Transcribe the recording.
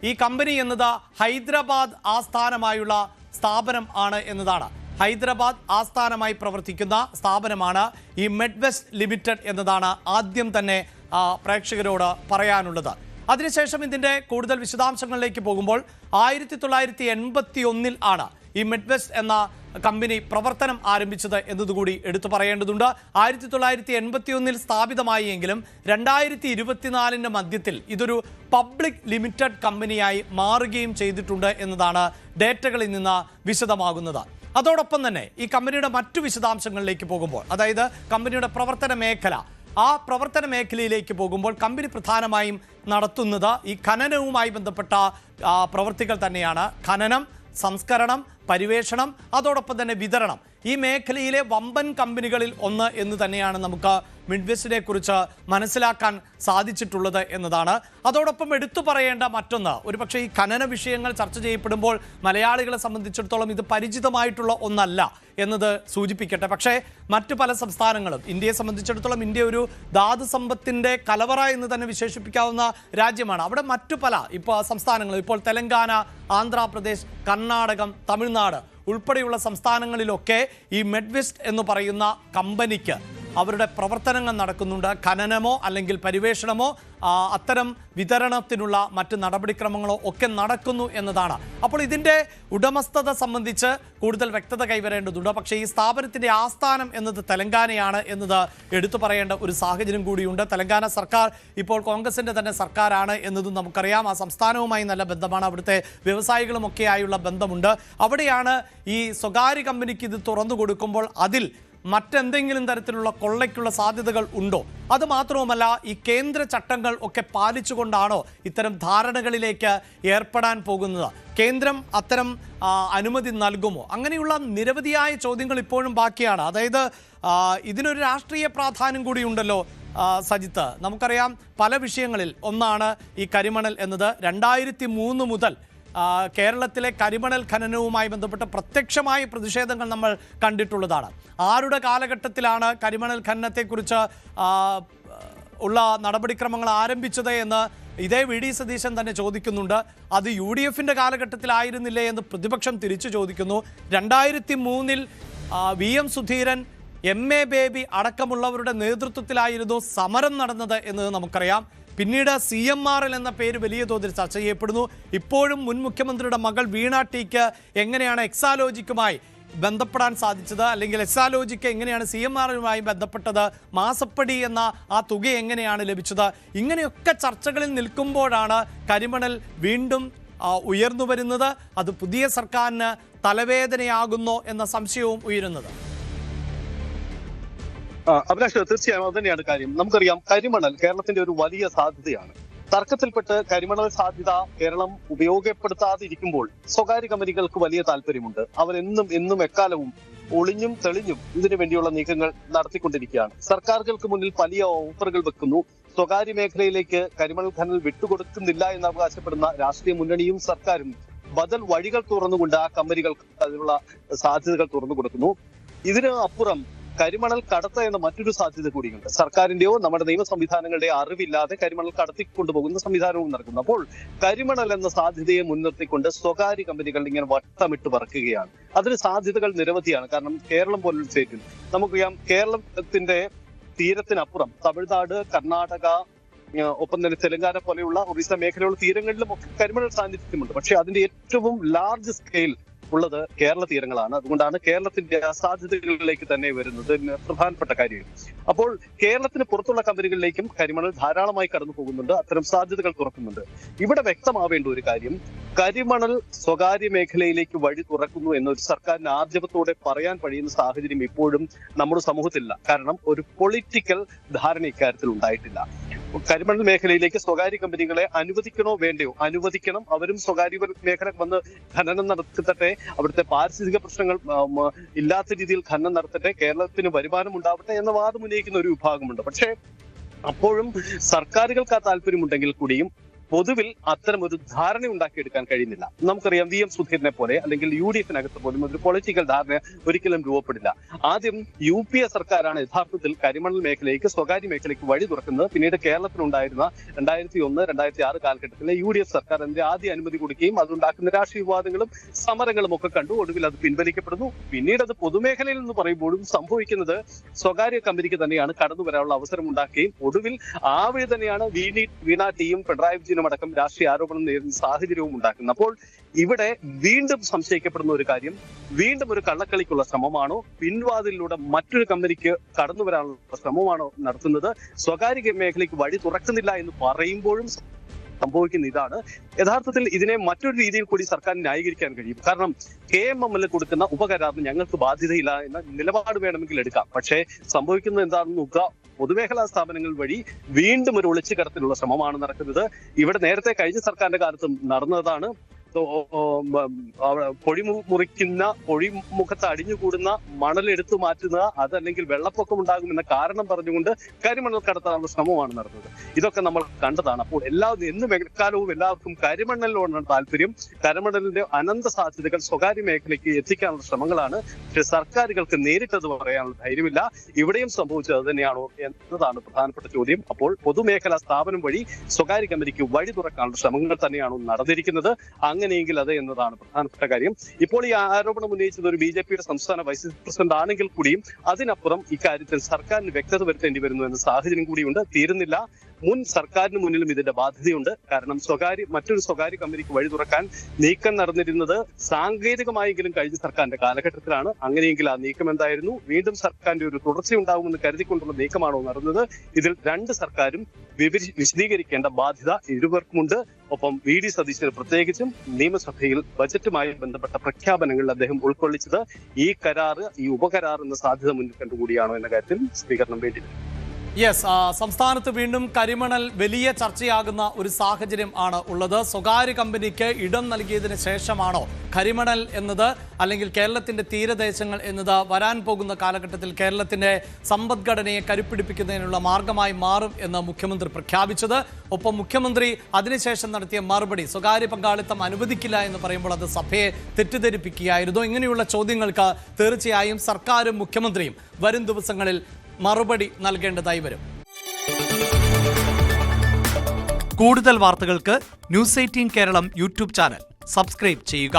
ഈ കമ്പനി എന്നത് ഹൈദരാബാദ് ആസ്ഥാനമായുള്ള സ്ഥാപനം ആണ് എന്നതാണ്. ഹൈദരാബാദ് ആസ്ഥാനമായി പ്രവർത്തിക്കുന്ന സ്ഥാപനമാണ് ഈ മെഡ്വെസ്റ്റ് ലിമിറ്റഡ് എന്നതാണ് ആദ്യം തന്നെ പ്രേക്ഷകരോട് പറയാനുള്ളത്. അതിനുശേഷം ഇതിൻ്റെ കൂടുതൽ വിശദാംശങ്ങളിലേക്ക് പോകുമ്പോൾ 1981 ആണ് ഈ മെഡ്വെസ്റ്റ് എന്ന കമ്പനി പ്രവർത്തനം ആരംഭിച്ചത് എന്നതുകൂടി എടുത്തു പറയേണ്ടതുണ്ട്. 1981 സ്ഥാപിതമായി എങ്കിലും 2024 മധ്യത്തിൽ ഇതൊരു പബ്ലിക് ലിമിറ്റഡ് കമ്പനിയായി മാറുകയും ചെയ്തിട്ടുണ്ട് എന്നതാണ് ഡേറ്റകളിൽ നിന്ന് വിശദമാകുന്നത്. അതോടൊപ്പം തന്നെ ഈ കമ്പനിയുടെ മറ്റു വിശദാംശങ്ങളിലേക്ക് പോകുമ്പോൾ, അതായത് കമ്പനിയുടെ പ്രവർത്തന മേഖല, ആ പ്രവർത്തന മേഖലയിലേക്ക് പോകുമ്പോൾ കമ്പനി പ്രധാനമായും നടത്തുന്നത് ഈ ഖനനവുമായി ബന്ധപ്പെട്ട പ്രവൃത്തികൾ തന്നെയാണ്. ഖനനം, സംസ്കരണം, പരിവേഷണം, അതോടൊപ്പം തന്നെ വിതരണം. ഈ മേഖലയിലെ വമ്പൻ കമ്പനികളിൽ ഒന്ന് എന്ന് തന്നെയാണ് നമുക്ക് മിഡ്വെസ്റ്റിനെ കുറിച്ച് മനസ്സിലാക്കാൻ സാധിച്ചിട്ടുള്ളത് എന്നതാണ്. അതോടൊപ്പം എടുത്തു പറയേണ്ട മറ്റൊന്ന്, ഒരുപക്ഷെ ഈ ഖനന വിഷയങ്ങൾ ചർച്ച ചെയ്യപ്പെടുമ്പോൾ മലയാളികളെ സംബന്ധിച്ചിടത്തോളം ഇത് പരിചിതമായിട്ടുള്ള ഒന്നല്ല എന്നത് സൂചിപ്പിക്കട്ടെ. പക്ഷേ മറ്റു പല സംസ്ഥാനങ്ങളും, ഇന്ത്യയെ സംബന്ധിച്ചിടത്തോളം ഇന്ത്യ ഒരു ധാതു സമ്പത്തിൻ്റെ കലവറ എന്ന് തന്നെ വിശേഷിപ്പിക്കാവുന്ന രാജ്യമാണ്. അവിടെ മറ്റു പല സംസ്ഥാനങ്ങളും, ഇപ്പോൾ തെലങ്കാന, ആന്ധ്രാപ്രദേശ്, കർണാടകം, തമിഴ്നാട് ഉൾപ്പെടെയുള്ള സംസ്ഥാനങ്ങളിലൊക്കെ ഈ മെഡ്വെസ്റ്റ് എന്ന് പറയുന്ന കമ്പനിക്ക് അവരുടെ പ്രവർത്തനങ്ങൾ നടക്കുന്നുണ്ട്. ഖനനമോ അല്ലെങ്കിൽ പരിവേഷണമോ അത്തരം വിതരണത്തിനുള്ള മറ്റ് നടപടിക്രമങ്ങളോ ഒക്കെ നടക്കുന്നു എന്നതാണ്. അപ്പോൾ ഇതിൻ്റെ ഉടമസ്ഥത സംബന്ധിച്ച് കൂടുതൽ വ്യക്തത കൈവരേണ്ടതുണ്ട്. പക്ഷേ ഈ സ്ഥാപനത്തിൻ്റെ ആസ്ഥാനം എന്നത് തെലങ്കാനയാണ് എന്നത് എടുത്തു പറയേണ്ട ഒരു സാഹചര്യം കൂടിയുണ്ട്. തെലങ്കാന സർക്കാർ ഇപ്പോൾ കോൺഗ്രസിൻ്റെ തന്നെ സർക്കാരാണ് എന്നതും നമുക്കറിയാം. ആ സംസ്ഥാനവുമായി നല്ല ബന്ധമാണ്, അവിടുത്തെ വ്യവസായികളുമൊക്കെയായുള്ള ബന്ധമുണ്ട്. അവിടെയാണ് ഈ സ്വകാര്യ കമ്പനിക്ക് ഇത് തുറന്നു കൊടുക്കുമ്പോൾ അതിൽ മറ്റെന്തെങ്കിലും തരത്തിലുള്ള കൊള്ളയ്ക്കുള്ള സാധ്യതകൾ ഉണ്ടോ? അതുമാത്രവുമല്ല, ഈ കേന്ദ്ര ചട്ടങ്ങൾ ഒക്കെ പാലിച്ചുകൊണ്ടാണോ ഇത്തരം ധാരണകളിലേക്ക് ഏർപ്പെടാൻ പോകുന്നത്? കേന്ദ്രം അത്തരം അനുമതി നൽകുമോ? അങ്ങനെയുള്ള നിരവധിയായ ചോദ്യങ്ങൾ ഇപ്പോഴും ബാക്കിയാണ്. അതായത് ഇതിനൊരു രാഷ്ട്രീയ പ്രാധാന്യം കൂടി ഉണ്ടല്ലോ സജിത്ത്. നമുക്കറിയാം പല വിഷയങ്ങളിൽ. ഒന്നാണ് ഈ കരിമണൽ എന്നത്. 2003 മുതൽ കേരളത്തിലെ കരിമണൽ ഖനനവുമായി ബന്ധപ്പെട്ട പ്രത്യക്ഷമായ പ്രതിഷേധങ്ങൾ നമ്മൾ കണ്ടിട്ടുള്ളതാണ്. ആരുടെ കാലഘട്ടത്തിലാണ് കരിമണൽ ഖനനത്തെക്കുറിച്ച് ഉള്ള നടപടിക്രമങ്ങൾ ആരംഭിച്ചത് എന്ന് ഇതേ വി ഡി സതീശൻ തന്നെ ചോദിക്കുന്നുണ്ട്. അത് UDFൻ്റെ കാലഘട്ടത്തിലായിരുന്നില്ലേ എന്ന് പ്രതിപക്ഷം തിരിച്ചു ചോദിക്കുന്നു. 2003 VM സുധീരൻ, MA ബേബി അടക്കമുള്ളവരുടെ നേതൃത്വത്തിലായിരുന്നു സമരം നടന്നത് എന്നത് നമുക്കറിയാം. പിന്നീട് CMRL എന്ന പേര് വലിയ തോതിൽ ചർച്ച ചെയ്യപ്പെടുന്നു. ഇപ്പോഴും മുൻ മുഖ്യമന്ത്രിയുടെ മകൾ വീണ ടിക്ക് എങ്ങനെയാണ് എക്സാലോജിക്കുമായി ബന്ധപ്പെടാൻ സാധിച്ചത്, അല്ലെങ്കിൽ എക്സാലോജിക്ക് എങ്ങനെയാണ് CMRലുമായി ബന്ധപ്പെട്ടത്, മാസപ്പടി എന്ന ആ തുക എങ്ങനെയാണ് ലഭിച്ചത്, ഇങ്ങനെയൊക്കെ ചർച്ചകളിൽ നിൽക്കുമ്പോഴാണ് കരിമണൽ വീണ്ടും ഉയർന്നു വരുന്നത്. അത് പുതിയ സർക്കാരിന് തലവേദനയാകുന്നോ എന്ന സംശയവും ഉയരുന്നത്. അഭിലാഷ്, തീർച്ചയായും അത് തന്നെയാണ് കാര്യം. നമുക്കറിയാം കരിമണൽ കേരളത്തിന്റെ ഒരു വലിയ സാധ്യതയാണ്. തർക്കത്തിൽപ്പെട്ട് കരിമണൽ സാധ്യത കേരളം ഉപയോഗപ്പെടുത്താതിരിക്കുമ്പോൾ സ്വകാര്യ കമ്പനികൾക്ക് വലിയ താല്പര്യമുണ്ട്. എന്നും എക്കാലവും ഒളിഞ്ഞും തെളിഞ്ഞും ഇതിനു വേണ്ടിയുള്ള നീക്കങ്ങൾ നടത്തിക്കൊണ്ടിരിക്കുകയാണ്. സർക്കാരുകൾക്ക് മുന്നിൽ വലിയ ഓഫറുകൾ വെക്കുന്നു. സ്വകാര്യ മേഖലയിലേക്ക് കരിമണൽ ഖനനം വിട്ടുകൊടുക്കുന്നില്ല എന്ന് അവകാശപ്പെടുന്ന രാഷ്ട്രീയ മുന്നണിയും സർക്കാരും ബദൽ വഴികൾ തുറന്നുകൊണ്ട് ആ കമ്പനികൾക്ക് അതിനുള്ള സാധ്യതകൾ തുറന്നു കൊടുക്കുന്നു. ഇതിന് അപ്പുറം കരിമണൽ കടത്ത എന്ന മറ്റൊരു സാധ്യത കൂടിയുണ്ട്. സർക്കാരിന്റെയോ നമ്മുടെ നിയമ സംവിധാനങ്ങളുടെയോ അറിവില്ലാതെ കരിമണൽ കടത്തിക്കൊണ്ടുപോകുന്ന സംവിധാനവും നടക്കുന്നു. അപ്പോൾ കരിമണൽ എന്ന സാധ്യതയെ മുൻനിർത്തിക്കൊണ്ട് സ്വകാര്യ കമ്പനികൾ ഇങ്ങനെ വട്ടമിട്ട് പറക്കുകയാണ്. അതിന് സാധ്യതകൾ നിരവധിയാണ്. കാരണം കേരളം പോലൊരു സ്റ്റേറ്റിൽ നമുക്കറിയാം, കേരളത്തിന്റെ തീരത്തിനപ്പുറം തമിഴ്നാട്, കർണാടക, ഒപ്പം തന്നെ തെലങ്കാന പോലെയുള്ള ഒറീസ മേഖലയുള്ള തീരങ്ങളിലും ഒക്കെ കരിമണൽ സാന്നിധ്യമുണ്ട്. പക്ഷെ അതിന്റെ ഏറ്റവും ലാർജ് സ്കെയിൽ ഉള്ളത് കേരള തീരങ്ങളാണ്. അതുകൊണ്ടാണ് കേരളത്തിന്റെ സാധ്യതകളിലേക്ക് തന്നെ വരുന്നത് പ്രധാനപ്പെട്ട കാര്യം. അപ്പോൾ കേരളത്തിന് പുറത്തുള്ള കമ്പനികളിലേക്കും കരിമണൽ ധാരാളമായി കടന്നു പോകുന്നുണ്ട്. അത്തരം സാധ്യതകൾ തുറക്കുന്നുണ്ട്. ഇവിടെ വ്യക്തമാവേണ്ട ഒരു കാര്യം, കരിമണൽ സ്വകാര്യ മേഖലയിലേക്ക് വഴി തുറക്കുന്നു എന്നൊരു സർക്കാരിന് ആർജവത്തോടെ പറയാൻ കഴിയുന്ന സാഹചര്യം ഇപ്പോഴും നമ്മുടെ സമൂഹത്തിലില്ല. കാരണം ഒരു പൊളിറ്റിക്കൽ ധാരണ ഇക്കാര്യത്തിൽ ഉണ്ടായിട്ടില്ല. കരിമണൽ മേഖലയിലേക്ക് സ്വകാര്യ കമ്പനികളെ അനുവദിക്കണോ വേണ്ടയോ? അനുവദിക്കണം. അവരും സ്വകാര്യ മേഖല വന്ന് ഖനനം നടത്തട്ടെ, അവിടുത്തെ പാരിസ്ഥിതിക പ്രശ്നങ്ങൾ ഇല്ലാത്ത രീതിയിൽ ഖനനം നടത്തട്ടെ, കേരളത്തിന് വരുമാനം ഉണ്ടാവട്ടെ എന്ന വാദം ഉന്നയിക്കുന്ന ഒരു വിഭാഗമുണ്ട്. പക്ഷേ അപ്പോഴും സർക്കാരുകൾക്ക് ആ താല്പര്യമുണ്ടെങ്കിൽ കൂടിയും പൊതുവിൽ അത്തരം ഒരു ധാരണ ഉണ്ടാക്കിയെടുക്കാൻ കഴിയുന്നില്ല. നമുക്കറിയാം VM സുധീരനെ പോലെ അല്ലെങ്കിൽ UDF-നകത്ത് പോലും ഒരു പൊളിറ്റിക്കൽ ധാരണ ഒരിക്കലും രൂപപ്പെടില്ല. ആദ്യം UPA സർക്കാരാണ് യഥാർത്ഥത്തിൽ കരിമണൽ മേഖലയ്ക്ക് സ്വകാര്യ മേഖലയ്ക്ക് വഴി തുറക്കുന്നത്. പിന്നീട് കേരളത്തിലുണ്ടായിരുന്ന 2001-2006 കാലഘട്ടത്തിലെ UDF സർക്കാർ അതിന്റെ ആദ്യ അനുമതി കൊടുക്കുകയും അതുണ്ടാക്കുന്ന രാഷ്ട്രീയ വിവാദങ്ങളും സമരങ്ങളും ഒക്കെ കണ്ടു. ഒടുവിൽ അത് പിൻവലിക്കപ്പെടുന്നു. പിന്നീട് അത് പൊതുമേഖലയിൽ എന്ന് പറയുമ്പോഴും സംഭവിക്കുന്നത് സ്വകാര്യ കമ്പനിക്ക് തന്നെയാണ് കടന്നു വരാനുള്ള അവസരം ഉണ്ടാക്കുകയും ഒടുവിൽ ആ വഴി തന്നെയാണ് വീണ ടിയും പിണറായി വിജയനും അടക്കം രാഷ്ട്രീയ ആരോപണം നേരിടുന്ന സാഹചര്യവും ഉണ്ടാക്കുന്നത്. അപ്പോൾ ഇവിടെ വീണ്ടും സംശയിക്കപ്പെടുന്ന ഒരു കാര്യം, വീണ്ടും ഒരു കള്ളക്കളിക്കുള്ള ശ്രമമാണോ, പിൻവാതിലൂടെ മറ്റൊരു കമ്പനിക്ക് കടന്നു വരാനുള്ള ശ്രമമാണോ നടത്തുന്നത്? സ്വകാര്യ മേഖലയ്ക്ക് വഴി തുറക്കുന്നില്ല എന്ന് പറയുമ്പോഴും സംഭവിക്കുന്ന ഇതാണ്. യഥാർത്ഥത്തിൽ ഇതിനെ മറ്റൊരു രീതിയിൽ കൂടി സർക്കാരിന് ന്യായീകരിക്കാൻ കഴിയും. കാരണം KMML കൊടുക്കുന്ന ഉപകരാറിന് ഞങ്ങൾക്ക് ബാധ്യതയില്ല എന്ന നിലപാട് വേണമെങ്കിൽ എടുക്കാം. പക്ഷേ സംഭവിക്കുന്നത് എന്താണെന്ന് നോക്കുക. പൊതുമേഖലാ സ്ഥാപനങ്ങൾ വഴി വീണ്ടും ഒരു ഒളിച്ചുകടത്തിലുള്ള ശ്രമമാണ് നടക്കുന്നത്. ഇവിടെ നേരത്തെ കഴിഞ്ഞ സർക്കാരിന്റെ കാലത്തും നടന്നതാണ്. പൊഴിമുഖത്ത് അടിഞ്ഞുകൂടുന്ന മണൽ എടുത്തു മാറ്റുക, അതല്ലെങ്കിൽ വെള്ളപ്പൊക്കം ഉണ്ടാകുമെന്ന കാരണം പറഞ്ഞുകൊണ്ട് കരിമണൽ കടത്താനുള്ള ശ്രമമാണ് നടന്നത്. ഇതൊക്കെ നമ്മൾ കണ്ടതാണ്. അപ്പോൾ എന്നും എക്കാലവും എല്ലാവർക്കും കരിമണലിനോടാണ് താല്പര്യം. കരിമണലിന്റെ അനന്ത സാധ്യതകൾ സ്വകാര്യ മേഖലയ്ക്ക് എത്തിക്കാനുള്ള ശ്രമങ്ങളാണ്. പക്ഷെ സർക്കാരുകൾക്ക് നേരിട്ടത് പറയാനുള്ള ധൈര്യമില്ല. ഇവിടെയും സംഭവിച്ചത് അത് തന്നെയാണോ എന്നതാണ് പ്രധാനപ്പെട്ട ചോദ്യം. അപ്പോൾ പൊതുമേഖലാ സ്ഥാപനം വഴി സ്വകാര്യ കമ്പനിക്ക് വഴി തുറക്കാനുള്ള ശ്രമങ്ങൾ തന്നെയാണോ നടന്നിരിക്കുന്നത്? അങ്ങനെയെങ്കിൽ അത് എന്നതാണ് പ്രധാനപ്പെട്ട കാര്യം. ഇപ്പോൾ ഈ ആരോപണം ഉന്നയിച്ചത് ഒരു BJP-യുടെ സംസ്ഥാന വൈസ് പ്രസിഡന്റ് ആണെങ്കിൽ കൂടിയും അതിനപ്പുറം ഇക്കാര്യത്തിൽ സർക്കാരിന് വ്യക്തത വരുത്തേണ്ടി വരുന്നു എന്ന സാഹചര്യം കൂടിയുണ്ട്. തീരുന്നില്ല. മുൻ സർക്കാരിന് മുന്നിലും ഇതിന്റെ ബാധ്യതയുണ്ട്. കാരണം മറ്റൊരു സ്വകാര്യ കമ്പനിക്ക് വഴി തുറക്കാൻ നീക്കം നടന്നിരുന്നത് സാങ്കേതികമായെങ്കിലും കഴിഞ്ഞ സർക്കാരിന്റെ കാലഘട്ടത്തിലാണ്. അങ്ങനെയെങ്കിൽ ആ നീക്കം എന്തായിരുന്നു? വീണ്ടും സർക്കാരിന്റെ ഒരു തുടർച്ചയുണ്ടാകുമെന്ന് കരുതിക്കൊണ്ടുള്ള നീക്കമാണോ നടന്നത്? ഇതിൽ രണ്ട് സർക്കാരും വിശദീകരിക്കേണ്ട ബാധ്യത ഇരുവർക്കുമുണ്ട്. ഒപ്പം VD സതീശന് പ്രത്യേകിച്ചും നിയമസഭയിൽ ബജറ്റുമായി ബന്ധപ്പെട്ട പ്രഖ്യാപനങ്ങളിൽ അദ്ദേഹം ഉൾക്കൊള്ളിച്ചത് ഈ ഉപകരാർ എന്ന സാധ്യത മുന്നിൽ കണ്ടുകൂടിയാണോ എന്ന കാര്യത്തിൽ സ്വീകരണം വേണ്ടി വരും. സംസ്ഥാനത്ത് വീണ്ടും കരിമണൽ വലിയ ചർച്ചയാകുന്ന ഒരു സാഹചര്യം ആണ് ഉള്ളത്. സ്വകാര്യ കമ്പനിക്ക് ഇടം നൽകിയതിന് ശേഷമാണോ കരിമണൽ എന്നത്, അല്ലെങ്കിൽ കേരളത്തിന്റെ തീരദേശങ്ങൾ എന്നത് വരാൻ പോകുന്ന കാലഘട്ടത്തിൽ കേരളത്തിന്റെ സമ്പദ്ഘടനയെ കരുപ്പിടിപ്പിക്കുന്നതിനുള്ള മാർഗമായി മാറും എന്ന് മുഖ്യമന്ത്രി പ്രഖ്യാപിച്ചത്? ഒപ്പം മുഖ്യമന്ത്രി അതിനുശേഷം നടത്തിയ മറുപടി സ്വകാര്യ പങ്കാളിത്തം അനുവദിക്കില്ല എന്ന് പറയുമ്പോൾ അത് സഭയെ തെറ്റിദ്ധരിപ്പിക്കുകയായിരുന്നു. ഇങ്ങനെയുള്ള ചോദ്യങ്ങൾക്ക് തീർച്ചയായും സർക്കാരും മുഖ്യമന്ത്രിയും വരും ദിവസങ്ങളിൽ മറുപടി നൽകേണ്ടതായി വരും. കൂടുതൽ വാർത്തകൾക്ക് News 18 Keralam YouTube channel subscribe ചെയ്യുക.